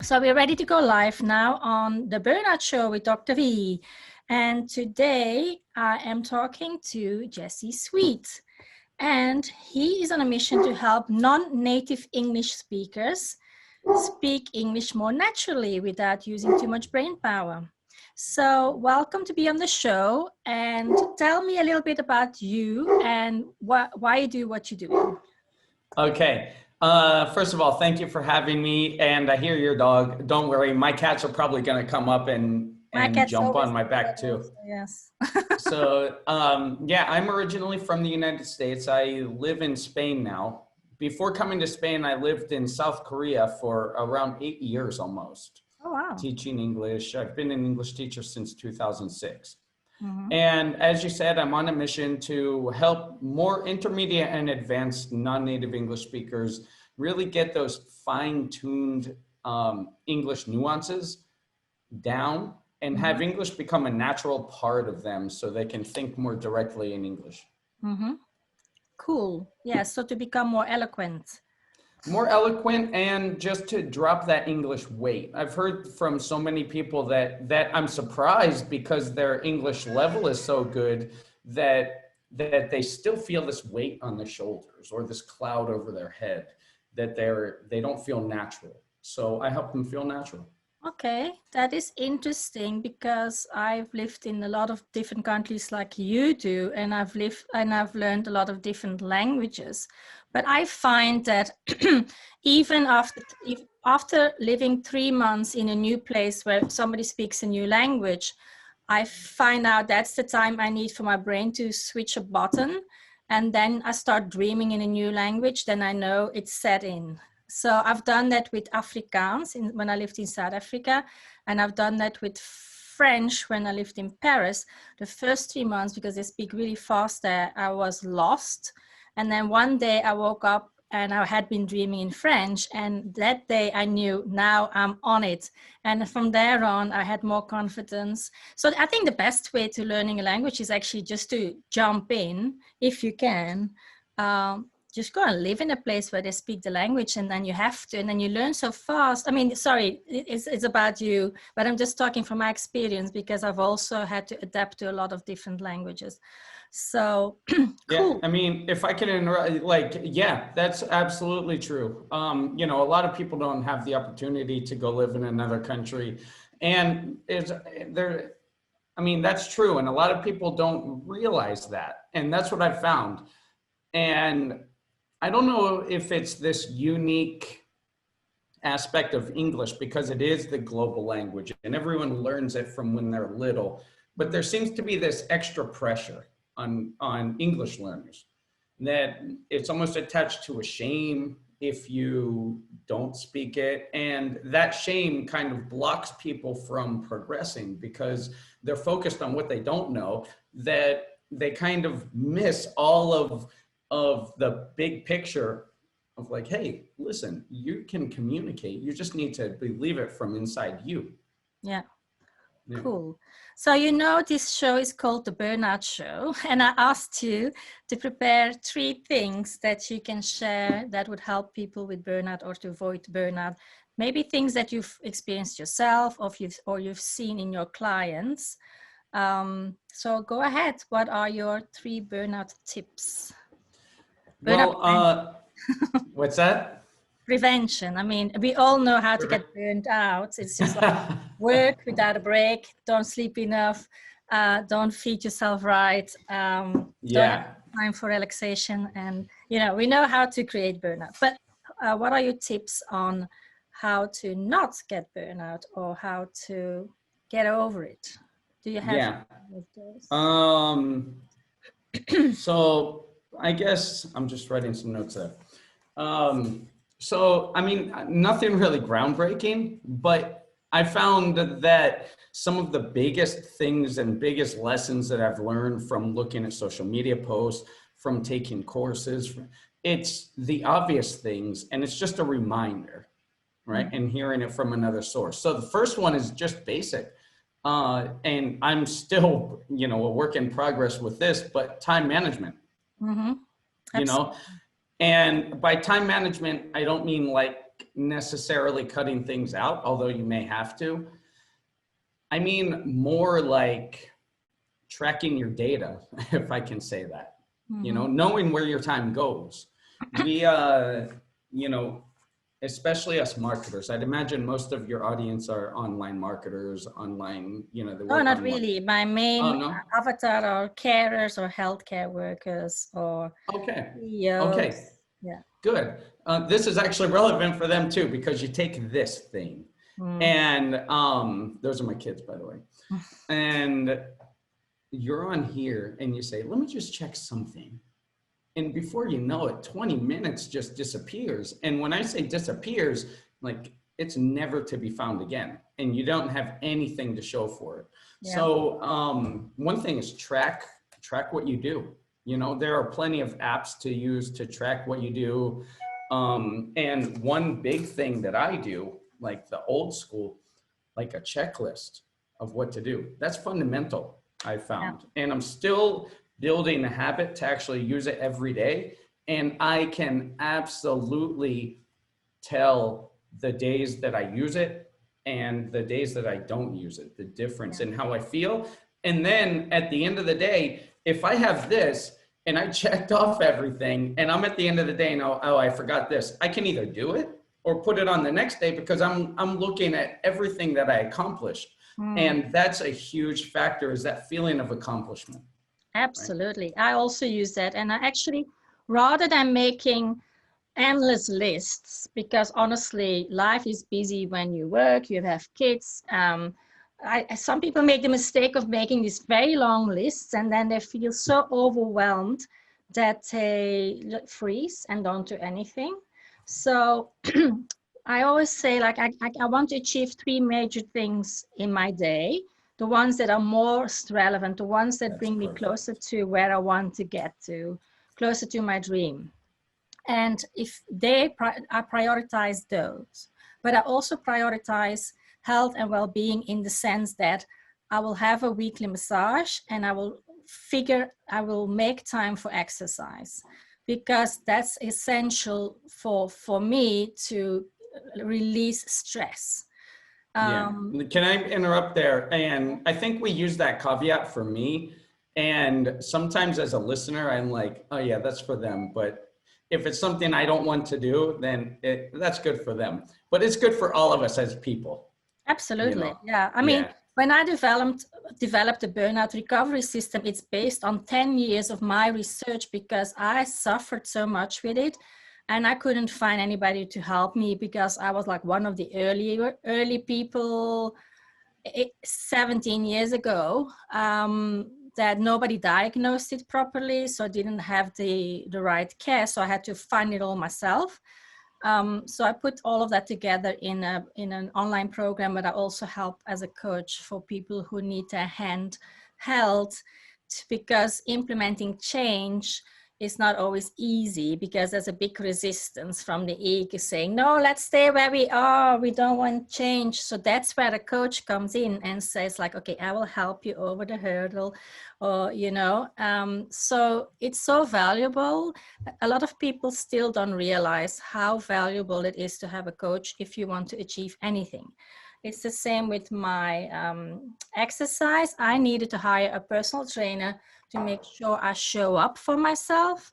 So we're ready to go live now on the Burnout Show with Dr. V. And today I am talking to James Sweed. And he is on a mission to help non-native English speakers speak English more naturally without using too much brain power. So welcome to be on the show, and tell me a little bit about you and why you do what you do. Okay. First of all, thank you for having me. And I hear your dog. Don't worry. My cats are probably going to come up and jump on my back too. Yes. So, yeah, I'm originally from the United States. I live in Spain now. Before coming to Spain, I lived in South Korea for around 8 years almost. Oh, wow. Teaching English. I've been an English teacher since 2006. Mm-hmm. And as you said, I'm on a mission to help more intermediate and advanced non-native English speakers really get those fine-tuned English nuances down and Mm-hmm. have English become a natural part of them so they can think more directly in English. Mm-hmm. Cool. Yeah, so to become more eloquent. More eloquent and just to drop that English weight. I've heard from so many people that I'm surprised because their English level is so good that they still feel this weight on their shoulders or this cloud over their head, that they don't feel natural. So I help them feel natural. Okay, that is interesting because I've lived in a lot of different countries like you do, and I've learned a lot of different languages. But I find that even after living 3 months in a new place where somebody speaks a new language, I find out that's the time I need for my brain to switch a button, and then I start dreaming in a new language. Then I know it's set in. So I've done that with Afrikaans when I lived in South Africa, and I've done that with French when I lived in Paris. The first 3 months, because they speak really fast there, I was lost. And then one day I woke up and I had been dreaming in French, and that day I knew now I'm on it. And from there on, I had more confidence. So I think the best way to learning a language is actually just to jump in, if you can. Just go and live in a place where they speak the language, and then you have to, and then you learn so fast. I mean, sorry, it's about you, but I'm just talking from my experience because I've also had to adapt to a lot of different languages. So, cool. Yeah, I mean, if I can interrupt, yeah, that's absolutely true. You know, a lot of people don't have the opportunity to go live in another country, and I mean, that's true. And a lot of people don't realize that. And that's what I've found. And I don't know if it's this unique aspect of English because it is the global language and everyone learns it from when they're little, but there seems to be this extra pressure on English learners that it's almost attached to a shame if you don't speak it. And that shame kind of blocks people from progressing because they're focused on what they don't know, that they kind of miss all of the big picture of like, hey, listen, you can communicate. You just need to believe it from inside you. Yeah. Cool. So, you know, this show is called The Burnout Show, and I asked you to prepare 3 things that you can share that would help people with burnout or to avoid burnout. Maybe things that you've experienced yourself or you've seen in your clients. So go ahead. What are your 3 burnout tips? Well, what's that? Prevention. I mean, we all know how to get burned out. It's just like work without a break, don't sleep enough, don't feed yourself right, don't have time for relaxation. And, you know, we know how to create burnout. But what are your tips on how to not get burnout or how to get over it? Do you have those? So I guess I'm just writing some notes there. So, I mean, nothing really groundbreaking, but I found that some of the biggest things and biggest lessons that I've learned from looking at social media posts, from taking courses, it's the obvious things, and it's just a reminder, right? Mm-hmm. And hearing it from another source. So the first one is just basic. And I'm still, you know, a work in progress with this, but time management, you know, and by time management, I don't mean like necessarily cutting things out, although you may have to. I mean, more like tracking your data, if I can say that, you know, knowing where your time goes. We, you know, especially us marketers, I'd imagine most of your audience are online marketers, online, you know, they work No, not online. really. My main avatar are carers or healthcare workers or CEOs. Okay. Yeah. Good. This is actually relevant for them too, because you take this thing and those are my kids, by the way. And you're on here and you say, let me just check something. And before you know it, 20 minutes just disappears. And when I say disappears, like it's never to be found again. And you don't have anything to show for it. Yeah. So one thing is track what you do. You know, there are plenty of apps to use to track what you do. And one big thing that I do, like the old school, like a checklist of what to do. That's fundamental, I found. Yeah. And I'm still building a habit to actually use it every day. And I can absolutely tell the days that I use it and the days that I don't use it, the difference in how I feel. And then at the end of the day, if I have this and I checked off everything and I'm at the end of the day and oh, I forgot this, I can either do it or put it on the next day because I'm looking at everything that I accomplished. And that's a huge factor, is that feeling of accomplishment. Absolutely. Right? I also use that. And I actually, rather than making endless lists, because honestly, life is busy when you work, you have kids. Some people make the mistake of making these very long lists and then they feel so overwhelmed that they freeze and don't do anything. So I always say, like, I want to achieve 3 major things in my day. The ones that are most relevant, the ones that bring me closer to where I want to get to, closer to my dream. And if I prioritize those, but I also prioritize health and well-being in the sense that I will have a weekly massage and I will make time for exercise, because that's essential for me to release stress. Can I interrupt there? And I think we use that caveat for me. And sometimes as a listener, I'm like, oh yeah, that's for them. But if it's something I don't want to do, then that's good for them. But it's good for all of us as people. Absolutely. You know? Yeah. I mean, when I developed the burnout recovery system, it's based on 10 years of my research, because I suffered so much with it. And I couldn't find anybody to help me, because I was like one of the early people 17 years ago that nobody diagnosed it properly. So I didn't have the right care. So I had to find it all myself. So I put all of that together in an online program, but I also help as a coach for people who need their hand held, because implementing change is not always easy, because there's a big resistance from the ego saying, no, let's stay where we are. We don't want change. So that's where the coach comes in and says like, okay, I will help you over the hurdle, or, you know, so it's so valuable. A lot of people still don't realize how valuable it is to have a coach if you want to achieve anything. It's the same with my exercise. I needed to hire a personal trainer to make sure I show up for myself,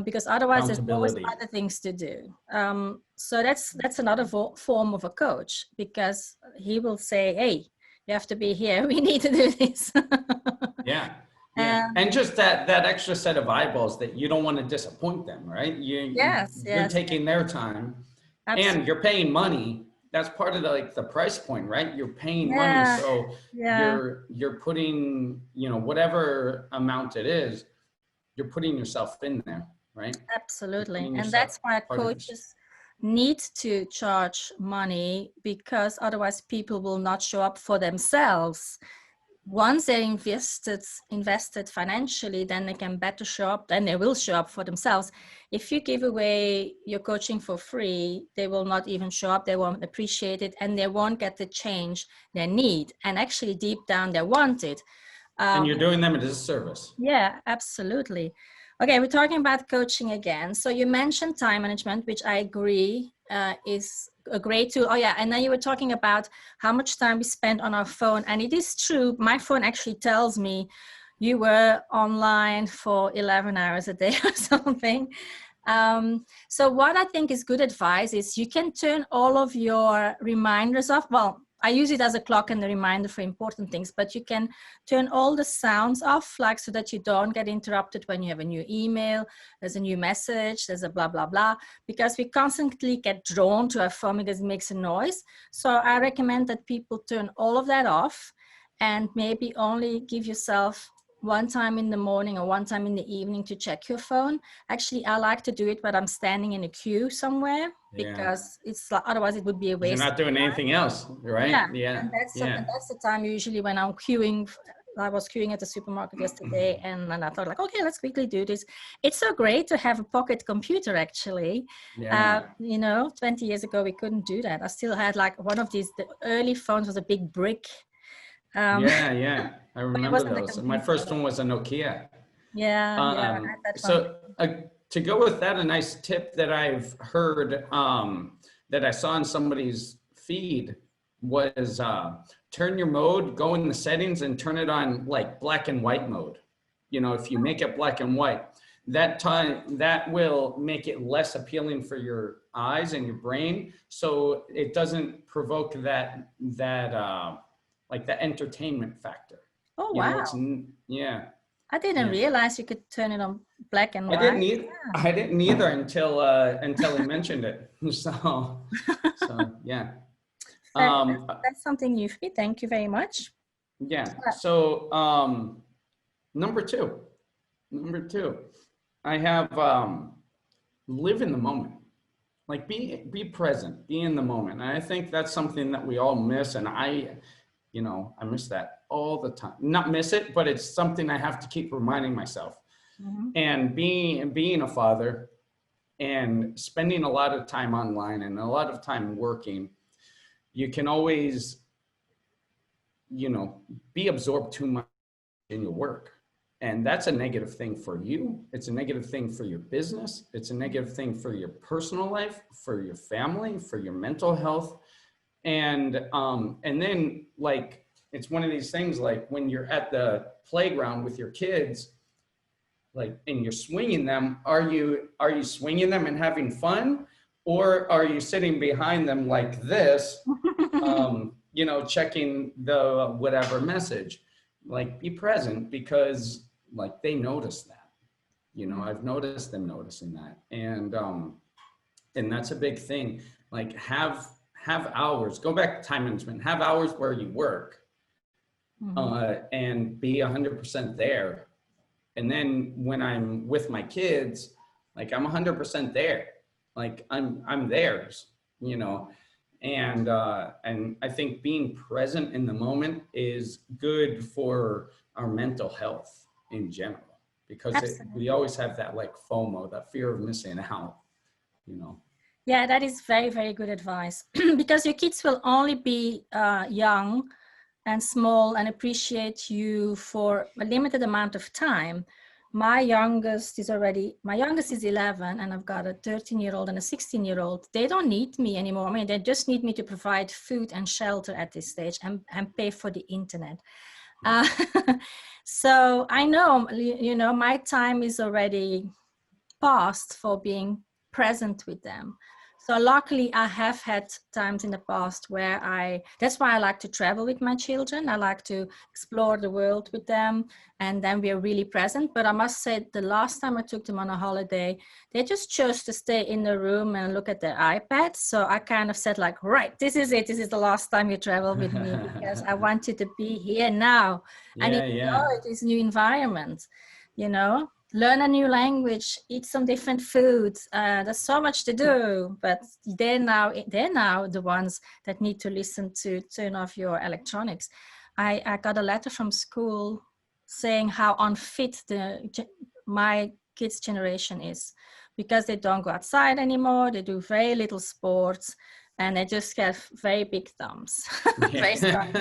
because otherwise there's always other things to do. So that's another form of a coach, because he will say, hey, you have to be here. We need to do this. Yeah. And just that extra set of eyeballs that you don't want to disappoint them, right? You're taking their time. Absolutely. And you're paying money. That's part of the price point, right? You're paying money. So you're putting, you know, whatever amount it is, you're putting yourself in there, right? Absolutely. And that's why coaches need to charge money, because otherwise people will not show up for themselves. Once they're invested financially, then they can better show up, then they will show up for themselves. If you give away your coaching for free, they will not even show up, they won't appreciate it, and they won't get the change they need. And actually deep down they want it. And you're doing them a disservice. Yeah, absolutely. Okay, we're talking about coaching again. So you mentioned time management, which I agree. is a great tool. Oh yeah, and then you were talking about how much time we spend on our phone, and it is true. My phone actually tells me you were online for 11 hours a day or something. So what I think is good advice is you can turn all of your reminders off. Well, I use it as a clock and a reminder for important things, but you can turn all the sounds off, like so that you don't get interrupted when you have a new email, there's a new message, there's a blah, blah, blah, because we constantly get drawn to our phone because it makes a noise. So I recommend that people turn all of that off and maybe only give yourself one time in the morning or one time in the evening to check your phone. Actually, I like to do it when I'm standing in a queue somewhere, because it's like, otherwise it would be a waste. You're not doing anything else, right? Yeah. And that's the time usually when I'm queuing. I was queuing at the supermarket yesterday, and I thought like, okay, let's quickly do this. It's so great to have a pocket computer, actually. Yeah. 20 years ago, we couldn't do that. I still had like one of these, the early phones was a big brick. Yeah. I remember those. My first one was a Nokia. Yeah, I had that so to go with that, a nice tip that I've heard that I saw in somebody's feed was turn your mode, go in the settings and turn it on like black and white mode. If you make it black and white, that will make it less appealing for your eyes and your brain, so it doesn't provoke that like the entertainment factor. Oh, wow. Yeah. I didn't realize you could turn it on black and white. I didn't either until he mentioned it. So yeah. That's something new for me. Thank you very much. Yeah. So number two, I have live in the moment. Like be present, be in the moment. And I think that's something that we all miss, and I miss that all the time. Not miss it, but it's something I have to keep reminding myself. Mm-hmm. And being a father and spending a lot of time online and a lot of time working, you can always, be absorbed too much in your work. And that's a negative thing for you. It's a negative thing for your business. It's a negative thing for your personal life, for your family, for your mental health. And then like, it's one of these things, like when you're at the playground with your kids, like, and you're swinging them, are you swinging them and having fun? Or are you sitting behind them like this, checking the whatever message? Like, be present, because like they notice that, I've noticed them noticing that. And that's a big thing. Like have hours, go back to time management, have hours where you work, and be 100% there. And then when I'm with my kids, like I'm 100% there. Like I'm theirs, and I think being present in the moment is good for our mental health in general, because we always have that like FOMO, that fear of missing out, Yeah, that is very, very good advice, because your kids will only be young and small and appreciate you for a limited amount of time. My youngest is 11, and I've got a 13-year-old and a 16-year-old. They don't need me anymore. I mean, they just need me to provide food and shelter at this stage, and pay for the internet. So I know, my time is already past for being present with them. So luckily I have had times in the past where that's why I like to travel with my children. I like to explore the world with them, and then we are really present. But I must say, the last time I took them on a holiday, they just chose to stay in the room and look at their iPad. So I kind of said like, right, this is it. This is the last time you travel with me, because I want you to be here now and enjoy this new environment, Learn a new language, eat some different foods. There's so much to do, but they're now the ones that need to listen to turn off your electronics. I got a letter from school saying how unfit my kids' generation is, because they don't go outside anymore. They do very little sports, and they just get very big thumbs. Very strong.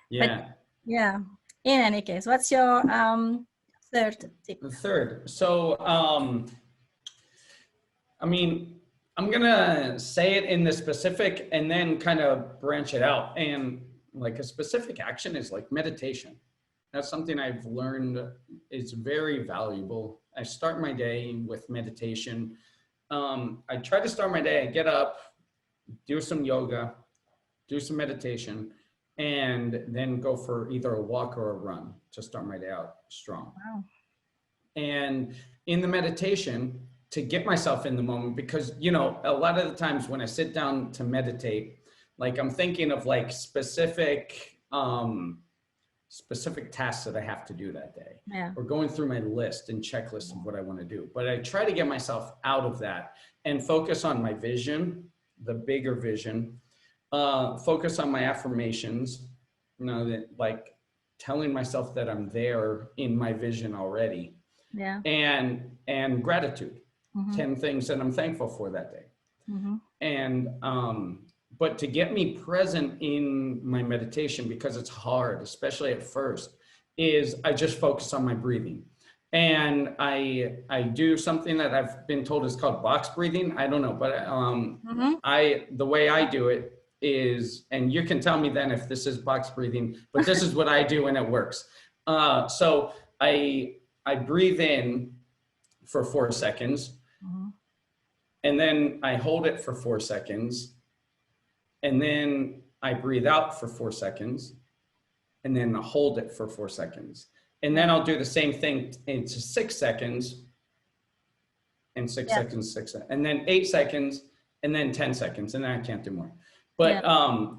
Yeah. But, yeah. In any case, what's your third tip? The third. So, I'm gonna say it in the specific and then kind of branch it out. And like a specific action is like meditation. That's something I've learned is very valuable. I start my day with meditation. I try to start my day, I get up, do some yoga, do some meditation, and then go for either a walk or a run to start my day out strong. Wow. And in the meditation, to get myself in the moment, because, you know, a lot of the times when I sit down to meditate, like I'm thinking of like specific tasks that I have to do that day, or going through my list and checklist of what I want to do. But I try to get myself out of that and focus on my vision, the bigger vision, focus on my affirmations, you know, that like telling myself that I'm there in my vision already. Yeah. And gratitude, 10 things that I'm thankful for that day. And, but to get me present in my meditation, because it's hard, especially at first, is I just focus on my breathing. And I do something that I've been told is called box breathing. I don't know, but the way I do it is, and you can tell me then if this is box breathing, but this is what I do and it works. So I breathe in for 4 seconds, and then I hold it for 4 seconds, and then I breathe out for 4 seconds, and then I hold it for 4 seconds. And then I'll do the same thing into 6 seconds, and 6 seconds, 6 seconds, and then 8 seconds, and then 10 seconds, and then I can't do more. But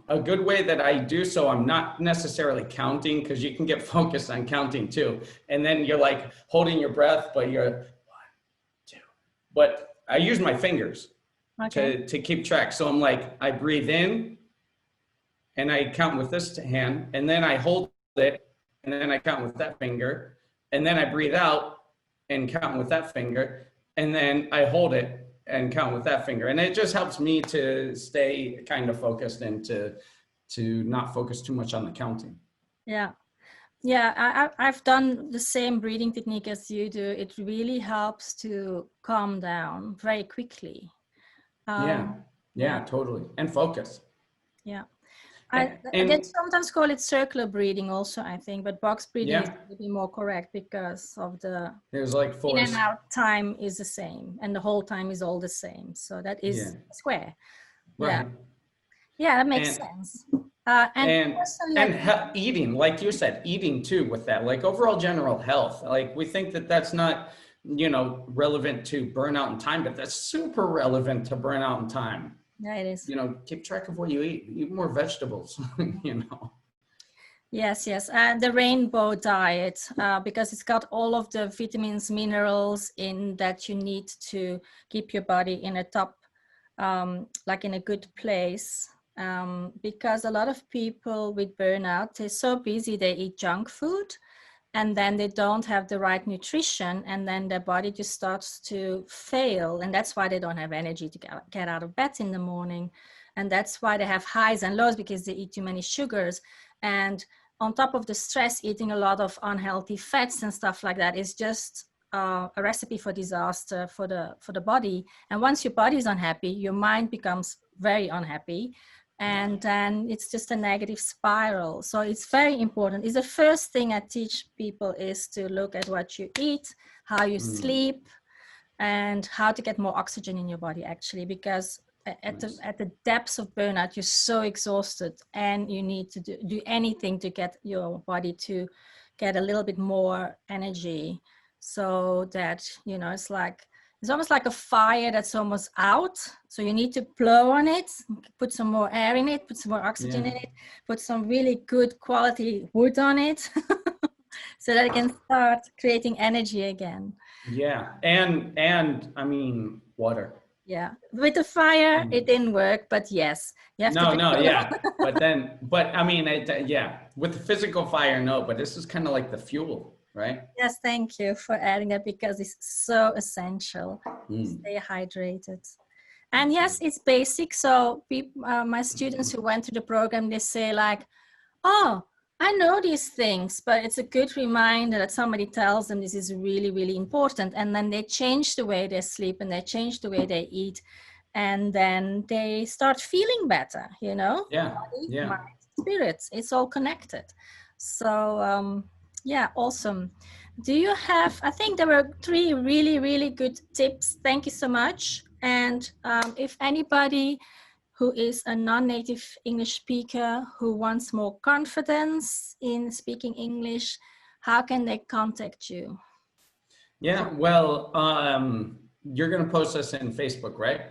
a good way that I do so, I'm not necessarily counting, because you can get focused on counting too. And then you're like holding your breath, but you're 1, 2. But I use my fingers to keep track. So I'm like, I breathe in and I count with this hand, and then I hold it, and then I count with that finger, and then I breathe out and count with that finger, and then I hold it and count with that finger. And it just helps me to stay kind of focused and to not focus too much on the counting. Yeah. Yeah, I've done the same breathing technique as you do. It really helps to calm down very quickly. Yeah, totally. And focus. Yeah. They sometimes call it circular breathing also, I think, but box breathing is maybe more correct because of there's like force. In and out time is the same, and the whole time is all the same. So that is square. Right. Yeah, that makes sense. And eating, like you said, eating too with that, like overall general health. Like we think that that's not, you know, relevant to burnout and time, but that's super relevant to burnout and time. Yeah, it is. You know, keep track of what you eat more vegetables, you know. Yes. And the rainbow diet, because it's got all of the vitamins, minerals in that you need to keep your body in a top, like in a good place. Because a lot of people with burnout, they're so busy, they eat junk food, and then they don't have the right nutrition, and then their body just starts to fail. And that's why they don't have energy to get out of bed in the morning. And that's why they have highs and lows, because they eat too many sugars. And on top of the stress, eating a lot of unhealthy fats and stuff like that is just a recipe for disaster for the body. And once your body is unhappy, your mind becomes very unhappy. And then it's just a negative spiral. So it's very important. It's the first thing I teach people is to look at what you eat, how you sleep, and how to get more oxygen in your body, actually, because at the depths of burnout, you're so exhausted and you need to do anything to get your body to get a little bit more energy, so that, you know, it's almost like a fire that's almost out. So you need to blow on it, put some more air in it, put some more oxygen in it, put some really good quality wood on it so that it can start creating energy again. Yeah. And I mean, water. Yeah. With the fire, it didn't work, but yes. You have But I mean, with the physical fire, no, but this is kind of like the fuel. Right? Yes, thank you for adding that, because it's so essential to stay hydrated. And yes, it's basic. So my students who went through the program, they say like, oh, I know these things, but it's a good reminder that somebody tells them this is really, really important. And then they change the way they sleep and they change the way they eat. and then they start feeling better, you know, Yeah. body, Yeah. mind, spirits, it's all connected. So yeah, awesome. Do you have, I think there were 3 really, really good tips. Thank you so much. And if anybody who is a non-native English speaker who wants more confidence in speaking English, how can they contact you? Yeah. Well, you're going to post this in Facebook, right?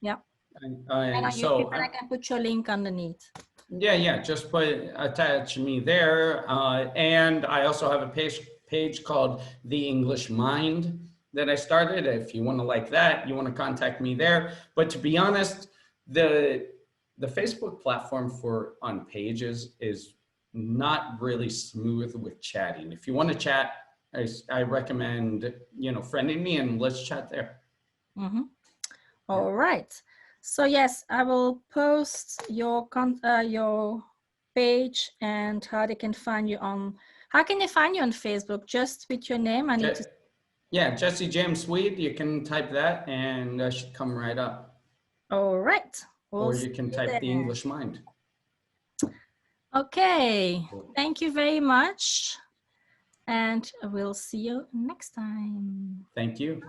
Yeah. And on So YouTube, and I can put your link underneath. yeah, just attach me there. And I also have a page called The English Mind that I started. If you want to like that, you want to contact me there. But to be honest, the Facebook platform for on pages is not really smooth with chatting. If you want to chat, I recommend, friending me and let's chat there. Mm-hmm. All right. So yes, I will post your page and how they can find you on. How can they find you on Facebook? Just with your name? I need to. Yeah, Jesse James Sweed. You can type that and that should come right up. All right. Or you can type The English Mind. Okay. Thank you very much. And we'll see you next time. Thank you.